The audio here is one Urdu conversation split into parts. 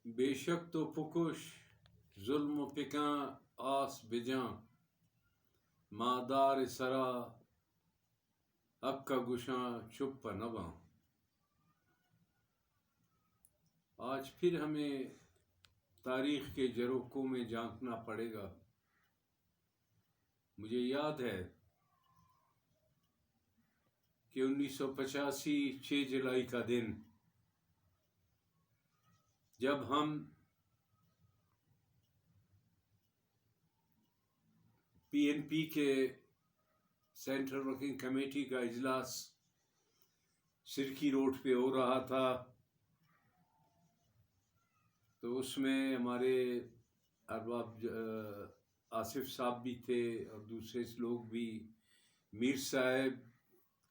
بے شک تو پکش ظلم و پکاں آس بجاں مادار سرا اکا گشاں چپ نباں. آج پھر ہمیں تاریخ کے جروکوں میں جھانکنا پڑے گا. مجھے یاد ہے کہ 1985 6 جولائی کا دن جب ہم پی این پی کے سینٹرل ورکنگ کمیٹی کا اجلاس سرکی روڈ پہ ہو رہا تھا، تو اس میں ہمارے ارباب آصف صاحب بھی تھے اور دوسرے لوگ بھی، میر صاحب،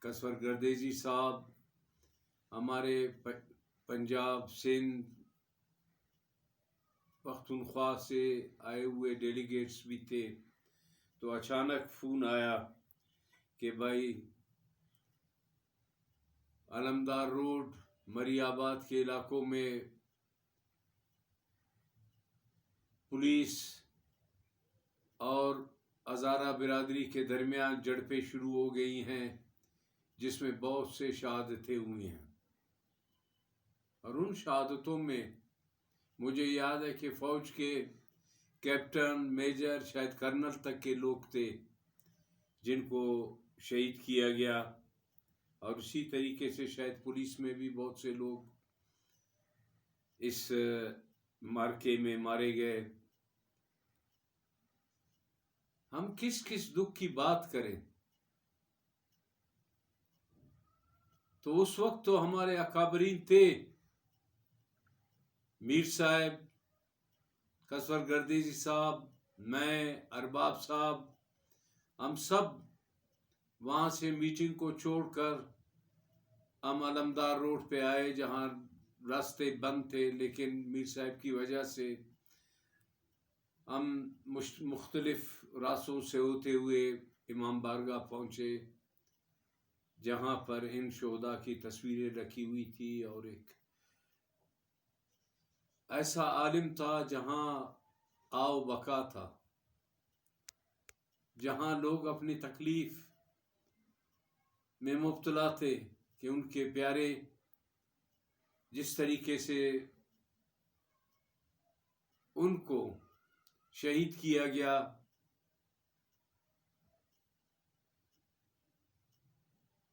کسور گردیزی صاحب، ہمارے پنجاب، سندھ، پختونخوا سے آئے ہوئے ڈیلیگیٹس بھی تھے. تو اچانک فون آیا کہ بھائی علمدار روڈ، مری آباد کے علاقوں میں پولیس اور ہزارہ برادری کے درمیان جھڑپیں شروع ہو گئی ہیں، جس میں بہت سے شہادتیں ہوئی ہیں. اور ان شہادتوں میں مجھے یاد ہے کہ فوج کے کیپٹن، میجر، شاید کرنل تک کے لوگ تھے جن کو شہید کیا گیا. اور اسی طریقے سے شاید پولیس میں بھی بہت سے لوگ اس مارکے میں مارے گئے. ہم کس کس دکھ کی بات کریں؟ تو اس وقت تو ہمارے اکابرین تھے، میر صاحب، کسور گردیزی صاحب، میں، ارباب صاحب، ہم سب وہاں سے میٹنگ کو چھوڑ کر ہم علمدار روڈ پہ آئے، جہاں راستے بند تھے، لیکن میر صاحب کی وجہ سے ہم مختلف راستوں سے ہوتے ہوئے امام بارگاہ پہنچے، جہاں پر ان شہداء کی تصویریں رکھی ہوئی تھی اور ایک ایسا عالم تھا جہاں آو بقا تھا، جہاں لوگ اپنی تکلیف میں مبتلا تھے کہ ان کے پیارے جس طریقے سے ان کو شہید کیا گیا،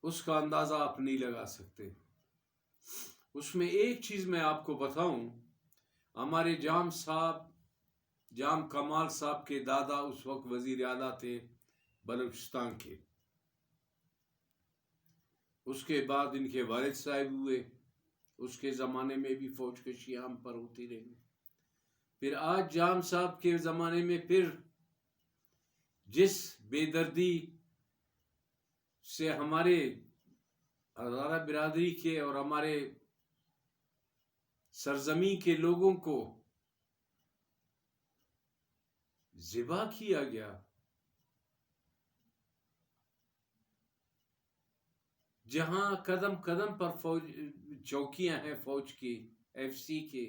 اس کا اندازہ آپ نہیں لگا سکتے. اس میں ایک چیز میں آپ کو بتاؤں، ہمارے جام کمال صاحب کے دادا اس وقت وزیر اعلیٰ تھے بلوچستان کے. اس کے بعد ان کے والد صاحب ہوئے، اس کے زمانے میں بھی فوج کے شیام پر ہوتی رہی. پھر آج جام صاحب کے زمانے میں پھر جس بے دردی سے ہمارے ہزارہ برادری کے اور ہمارے سرزمین کے لوگوں کو ذبح کیا گیا، جہاں قدم قدم پر فوج چوکیاں ہیں، فوج کی FCC کے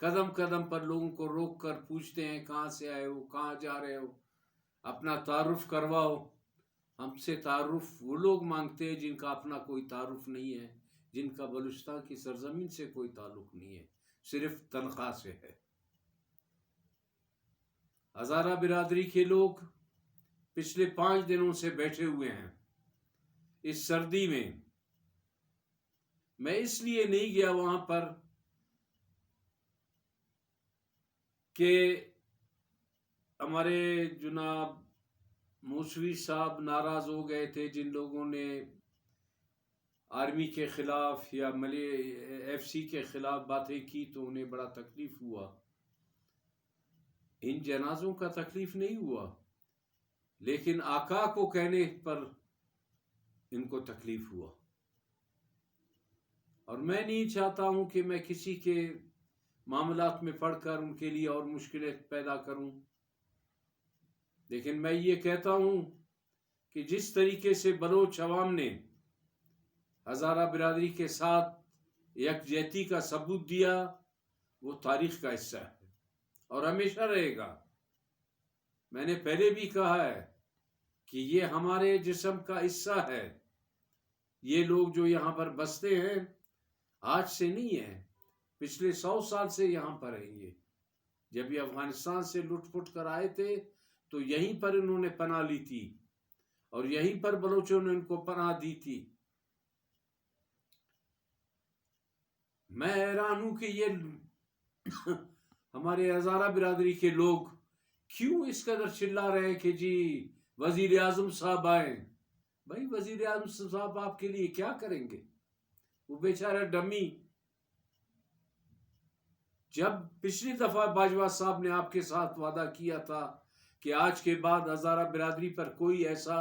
قدم قدم پر لوگوں کو روک کر پوچھتے ہیں کہاں سے آئے ہو، کہاں جا رہے ہو، اپنا تعارف کرواؤ. ہم سے تعارف وہ لوگ مانگتے ہیں جن کا اپنا کوئی تعارف نہیں ہے، جن کا بلوچستان کی سرزمین سے کوئی تعلق نہیں ہے، صرف تنخواہ سے ہے. ہزارہ برادری کے لوگ پچھلے 5 دنوں سے بیٹھے ہوئے ہیں اس سردی میں. میں اس لیے نہیں گیا وہاں پر کہ ہمارے جناب موسوی صاحب ناراض ہو گئے تھے، جن لوگوں نے آرمی کے خلاف یا FCC کے خلاف باتیں کی تو انہیں بڑا تکلیف ہوا. ان جنازوں کا تکلیف نہیں ہوا، لیکن آقا کو کہنے پر ان کو تکلیف ہوا. اور میں نہیں چاہتا ہوں کہ میں کسی کے معاملات میں پڑھ کر ان کے لیے اور مشکلیں پیدا کروں، لیکن میں یہ کہتا ہوں کہ جس طریقے سے بلوچ عوام نے ہزارہ برادری کے ساتھ یکجہتی کا ثبوت دیا، وہ تاریخ کا حصہ ہے اور ہمیشہ رہے گا. میں نے پہلے بھی کہا ہے کہ یہ ہمارے جسم کا حصہ ہے. یہ لوگ جو یہاں پر بستے ہیں آج سے نہیں ہیں، پچھلے 100 سال سے یہاں پر ہیں. یہ جب یہ افغانستان سے لٹ پٹ کر آئے تھے تو یہیں پر انہوں نے پناہ لی تھی اور یہیں پر بلوچوں نے ان کو پناہ دی تھی. میں حیران ہوں کہ یہ ہمارے ہزارہ برادری کے لوگ کیوں اس قدر چلا رہے ہیں کہ جی وزیر اعظم صاحب آئیں. بھائی وزیر اعظم صاحب آپ کے لیے کیا کریں گے؟ وہ بیچارہ ڈمی. جب پچھلی دفعہ باجوہ صاحب نے آپ کے ساتھ وعدہ کیا تھا کہ آج کے بعد ہزارہ برادری پر کوئی ایسا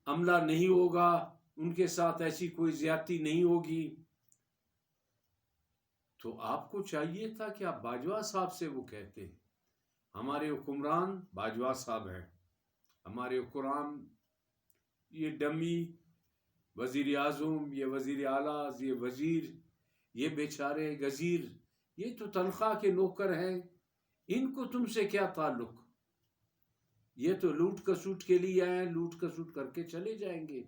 عملہ نہیں ہوگا، ان کے ساتھ ایسی کوئی زیادتی نہیں ہوگی، تو آپ کو چاہیے تھا کہ آپ باجوہ صاحب سے وہ کہتے. ہمارے حکمران باجوہ صاحب ہیں، ہمارے حکمران یہ ڈمی وزیر اعظم، یہ وزیر اعلیٰ، یہ وزیر، یہ بیچارے گزیر، یہ تو تنخواہ کے نوکر ہیں. ان کو تم سے کیا تعلق؟ یہ تو لوٹ کسوٹ کے لیے آئے، لوٹ کسوٹ کر کے چلے جائیں گے.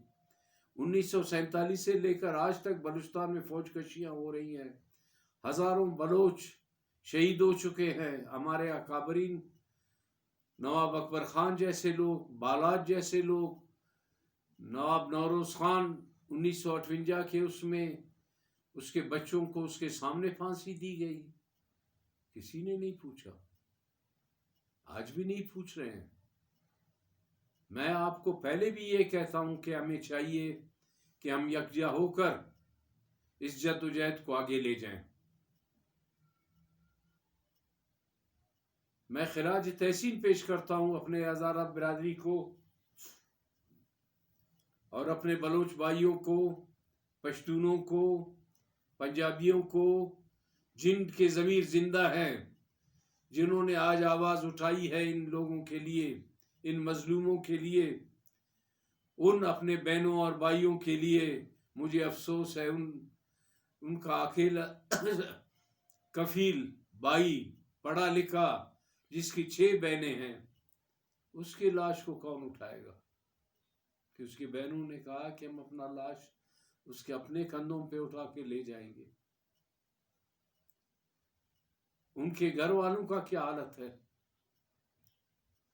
1947 سے لے کر آج تک بلوچستان میں فوج کشیاں ہو رہی ہیں، ہزاروں بلوچ شہید ہو چکے ہیں. ہمارے اکابرین نواب اکبر خان جیسے لوگ، بالات جیسے لوگ، نواب نوروز خان 1958 کے اس میں اس کے بچوں کو اس کے سامنے پھانسی دی گئی. کسی نے نہیں پوچھا، آج بھی نہیں پوچھ رہے ہیں. میں آپ کو پہلے بھی یہ کہتا ہوں کہ ہمیں چاہیے کہ ہم یکجا ہو کر اس جدوجہد کو آگے لے جائیں. میں خراج تحسین پیش کرتا ہوں اپنے ہزارہ برادری کو اور اپنے بلوچ بھائیوں کو، پشتونوں کو، پنجابیوں کو، جن کے ضمیر زندہ ہیں، جنہوں نے آج آواز اٹھائی ہے ان لوگوں کے لیے، ان مظلوموں کے لیے، ان اپنے بہنوں اور بھائیوں کے لیے. مجھے افسوس ہے ان کا اکیلا کفیل بھائی پڑھا لکھا جس کی 6 بہنیں ہیں، اس کی لاش کو کون اٹھائے گا؟ کہ اس کی بہنوں نے کہا کہ ہم اپنا لاش اس کے اپنے کندھوں پہ اٹھا کے لے جائیں گے. ان کے گھر والوں کا کیا حالت ہے؟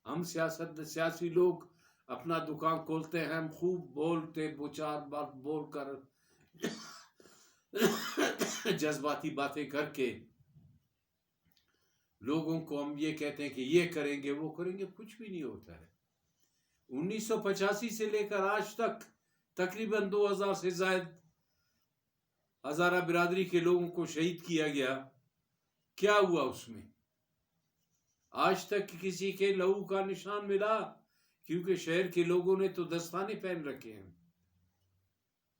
ہم سیاسی لوگ اپنا دکان کھولتے ہیں، ہم خوب بولتے، 2-4 بات بول کر جذباتی باتیں کر کے لوگوں کو ہم یہ کہتے ہیں کہ یہ کریں گے وہ کریں گے. کچھ بھی نہیں ہوتا ہے. 1985 سے لے کر آج تک تقریباً 2000 سے زائد ہزارہ برادری کے لوگوں کو شہید کیا گیا. کیا ہوا اس میں؟ آج تک کسی کے لہو کا نشان ملا؟ کیونکہ شہر کے لوگوں نے تو دستانے پہن رکھے ہیں،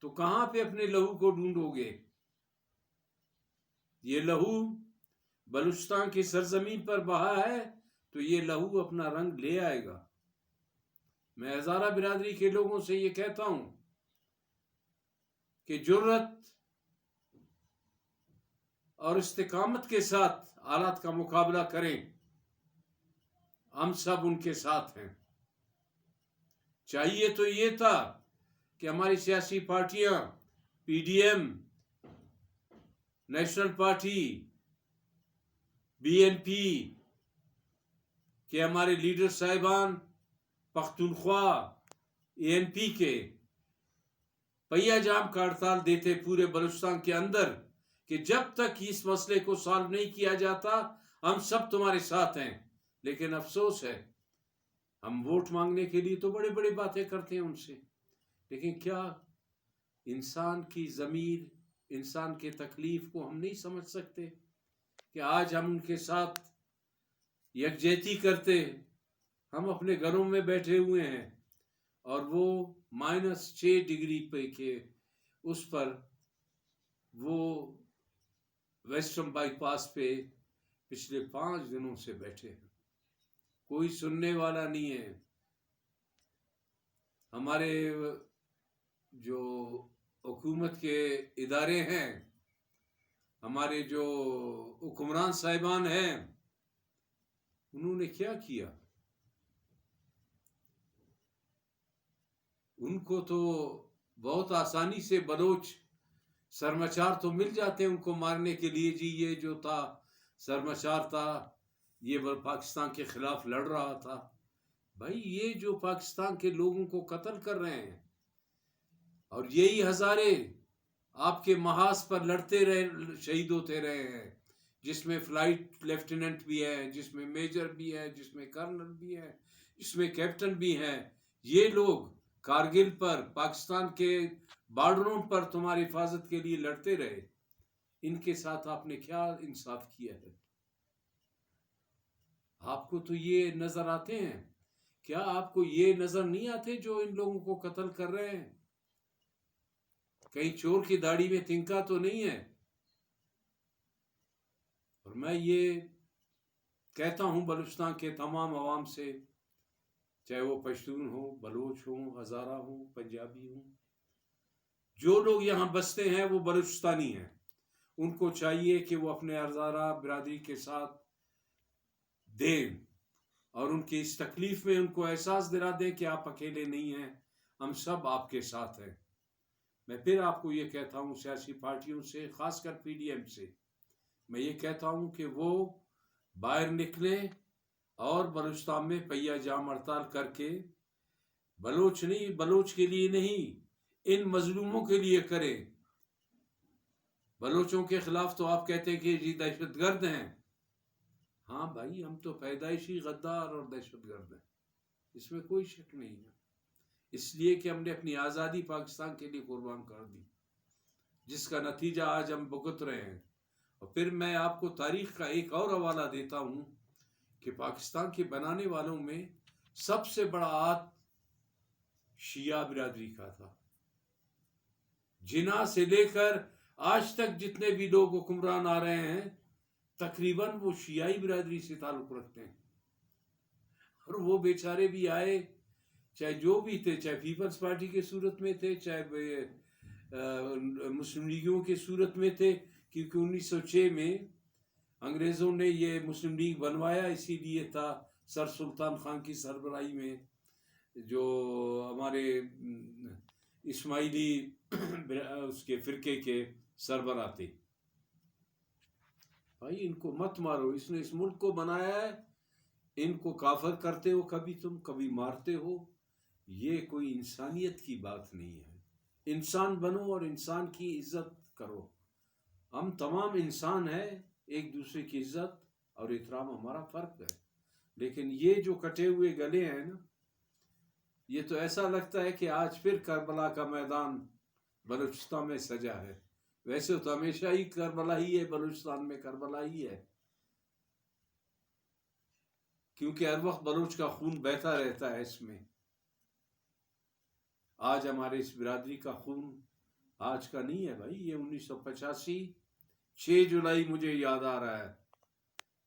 تو کہاں پہ اپنے لہو کو ڈھونڈو گے؟ یہ لہو بلوچستان کی سرزمین پر بہا ہے تو یہ لہو اپنا رنگ لے آئے گا. میں ہزارہ برادری کے لوگوں سے یہ کہتا ہوں کہ جرت اور استقامت کے ساتھ حالات کا مقابلہ کریں. ہم سب ان کے ساتھ ہیں. چاہیے تو یہ تھا کہ ہماری سیاسی پارٹیاں، P D M, national party, B N P کہ ہمارے لیڈر صاحبان پختونخوا اے این پی کے پہیا جام کا ہڑتال دیتے پورے بلوچستان کے اندر کہ جب تک اس مسئلے کو سالو نہیں کیا جاتا ہم سب تمہارے ساتھ ہیں. لیکن افسوس ہے ہم ووٹ مانگنے کے لیے تو بڑے بڑے باتیں کرتے ہیں ان سے، لیکن کیا انسان کی ضمیر، انسان کے تکلیف کو ہم نہیں سمجھ سکتے کہ آج ہم ان کے ساتھ یکجہتی کرتے. ہم اپنے گھروں میں بیٹھے ہوئے ہیں اور وہ -6 ڈگری پہ کے اس پر وہ ویسٹرن بائی پاس پہ پچھلے 5 دنوں سے بیٹھے ہیں. کوئی سننے والا نہیں ہے. ہمارے جو حکومت کے ادارے ہیں ہمارے جو حکمران صاحبان ہیں انہوں نے کیا کیا؟ ان کو تو بہت آسانی سے بلوچ سرمچار تو مل جاتے ہیں ان کو مارنے کے لیے، جی یہ جو تھا سرمچار تھا، یہ پاکستان کے خلاف لڑ رہا تھا۔ بھائی یہ جو پاکستان کے لوگوں کو قتل کر رہے ہیں، اور یہی ہزارے آپ کے محاذ پر لڑتے رہے، شہید ہوتے رہے ہیں، جس میں فلائٹ لیفٹیننٹ بھی ہے، جس میں میجر بھی ہے، جس میں کرنل بھی ہے، جس میں کیپٹن بھی ہیں۔ یہ لوگ کارگل پر، پاکستان کے بارڈروں پر تمہاری حفاظت کے لیے لڑتے رہے، ان کے ساتھ آپ نے کیا انصاف کیا ہے؟ آپ کو تو یہ نظر آتے ہیں؟ کیا آپ کو یہ نظر نہیں آتے جو ان لوگوں کو قتل کر رہے ہیں؟ کہیں چور کی داڑھی میں تنکا تو نہیں ہے؟ اور میں یہ کہتا ہوں بلوچستان کے تمام عوام سے، چاہے وہ پشتون ہو، بلوچ ہوں، ہزارہ ہوں، پنجابی ہوں، جو لوگ یہاں بستے ہیں وہ بلوچستانی ہیں، ان کو چاہیے کہ وہ اپنے ہزارہ برادری کے ساتھ دیں، اور ان کی اس تکلیف میں ان کو احساس دلا دیں کہ آپ اکیلے نہیں ہیں، ہم سب آپ کے ساتھ ہیں۔ میں پھر آپ کو یہ کہتا ہوں، سیاسی پارٹیوں سے، خاص کر پی ڈی ایم سے میں یہ کہتا ہوں کہ وہ باہر نکلیں اور بلوچستان میں پہیہ جام ہڑتال کر کے بلوچ کے لیے نہیں، ان مظلوموں کے لیے کریں۔ بلوچوں کے خلاف تو آپ کہتے ہیں کہ جی دہشت گرد ہیں، ہاں بھائی ہم تو پیدائشی غدار اور دہشت گرد ہیں، اس میں کوئی شک نہیں ہے، اس لیے کہ ہم نے اپنی آزادی پاکستان کے لیے قربان کر دی، جس کا نتیجہ آج ہم بھگت رہے ہیں۔ اور پھر میں آپ کو تاریخ کا ایک اور حوالہ دیتا ہوں کہ پاکستان کے بنانے والوں میں سب سے بڑا ہاتھ شیعہ برادری کا تھا۔ جناح سے لے کر آج تک جتنے بھی لوگ حکمران آ رہے ہیں تقریباً وہ شیعی برادری سے تعلق رکھتے ہیں، اور وہ بیچارے بھی آئے، چاہے جو بھی تھے، چاہے پیپلز پارٹی کے صورت میں تھے، چاہے مسلم لیگوں کے صورت میں تھے، کیونکہ 1906 میں انگریزوں نے یہ مسلم لیگ بنوایا، اسی لیے تھا سر سلطان خان کی سربراہی میں جو ہمارے اسماعیلی اس کے فرقے کے سربراہ تھے۔ بھائی ان کو مت مارو، اس نے اس ملک کو بنایا ہے، ان کو کافر کرتے ہو، کبھی تم کبھی مارتے ہو، یہ کوئی انسانیت کی بات نہیں ہے۔ انسان بنو اور انسان کی عزت کرو، ہم تمام انسان ہیں، ایک دوسرے کی عزت اور احترام ہمارا فرق ہے۔ لیکن یہ جو کٹے ہوئے گلے ہیں نا، یہ تو ایسا لگتا ہے کہ آج پھر کربلا کا میدان بلوچستان میں سجا ہے۔ ویسے تو ہمیشہ ہی کربلا ہی ہے، بلوچستان میں کربلا ہی ہے، کیونکہ ہر وقت بلوچ کا خون بہتا رہتا ہے اس میں۔ آج ہمارے اس برادری کا خون آج کا نہیں ہے بھائی، یہ 1985 6 جولائی مجھے یاد آ رہا ہے،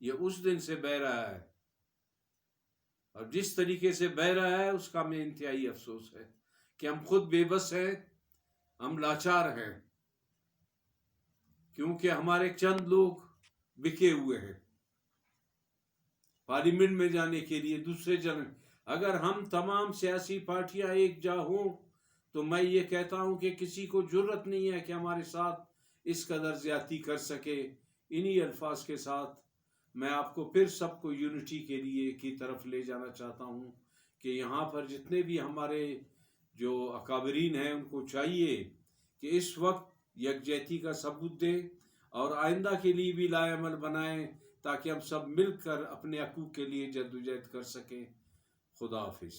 یہ اس دن سے بہہ رہا ہے، اور جس طریقے سے بہہ رہا ہے اس کا میں انتہائی افسوس ہے کہ ہم خود بے بس ہیں، ہم لاچار ہیں، کیونکہ ہمارے چند لوگ بکے ہوئے ہیں پارلیمنٹ میں جانے کے لیے، دوسرے اگر ہم تمام سیاسی پارٹیاں ایک جا ہوں تو میں یہ کہتا ہوں کہ کسی کو جرت نہیں ہے کہ ہمارے ساتھ اس قدر زیادتی کر سکے۔ انہی الفاظ کے ساتھ میں آپ کو پھر سب کو یونٹی کے لیے کی طرف لے جانا چاہتا ہوں کہ یہاں پر جتنے بھی ہمارے جو اکابرین ہیں ان کو چاہیے کہ اس وقت یکجہتی کا ثبوت دیں اور آئندہ کے لیے بھی لائے عمل بنائیں، تاکہ ہم سب مل کر اپنے حقوق کے لیے جدوجہد کر سکیں۔ خدا حافظ۔